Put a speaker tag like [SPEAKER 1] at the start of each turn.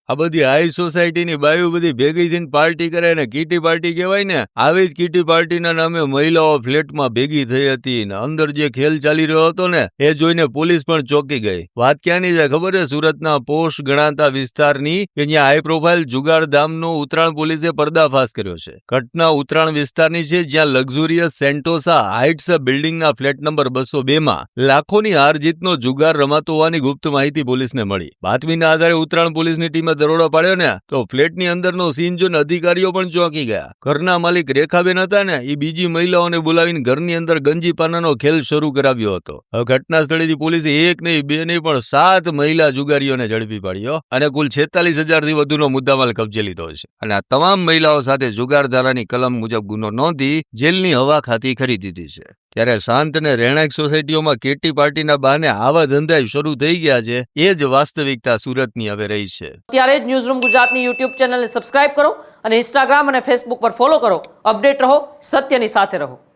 [SPEAKER 1] આ બધી હાઈ સોસાયટીની બાયું બધી ભેગી થઈને પાર્ટી કરે ને કીટી પાર્ટી કહેવાય ને, આવી જ કીટી પાર્ટીના નામે મહિલાઓ ફ્લેટમાં ભેગી થઈ હતી ને અંદર જે ખેલ ચાલી રહ્યો હતો ને એ જોઈને પોલીસ પણ ચોંકી ગઈ. વાત ક્યાંની છે ખબર છે? સુરતના પોશ ગણાતા વિસ્તારની કે જ્યાં હાઈ પ્રોફાઇલ જુગાર ધામનો ઉત્તરાયણ પોલીસે પર્દાફાશ કર્યો છે. ઘટના ઉત્તરાયણ વિસ્તારની છે, જ્યાં લક્ઝુરિયસ સેન્ટોસા હાઇટ્સ બિલ્ડિંગના ફ્લેટ નંબર 202માં લાખોની હાર જીતનો જુગાર રમાતો હોવાની ગુપ્ત માહિતી પોલીસને મળી. બાતમીના આધારે ઉત્તરાયણ પોલીસની ટીમે દરોડો પાડ્યો ને તો ફ્લેટની અંદરનો સીન જોઈને અધિકારીઓ પણ ચોંકી ગયા. ઘરના માલિક રેખાબેન હતા ને એ બીજી મહિલાઓને બોલાવીને ઘરની અંદર ગંજી પાનાનો ખેલ શરૂ કરાવ્યો હતો. હવે ઘટના સ્થળેથી પોલીસે એક નહીં બે નહીં પણ 7 મહિલા જુગારીઓને ઝડપી પાડ્યો અને કુલ 46,000થી વધુનો મુદ્દામાલ કબજે લીધો છે. અને આ તમામ મહિલાઓ સાથે જુગાર ધારાની કલમ મુજબ ગુનો નોંધી જેલની હવા ખાતી કરી દીધી છે. ત્યારે શાંત અને રહેણાંક સોસાયટીઓમાં કેટી પાર્ટીના બહાને આવા ધંધા શરૂ થઈ ગયા છે. એ જ વાસ્તવિકતા સુરતની હવે રહી છે.
[SPEAKER 2] ત્યારે જ ન્યૂઝરૂમ ગુજરાતની યુટ્યુબ ચેનલને સબસ્ક્રાઇબ કરો અને ઇન્સ્ટાગ્રામ અને ફેસબુક પર ફોલો કરો. અપડેટ રહો, સત્યની સાથે રહો.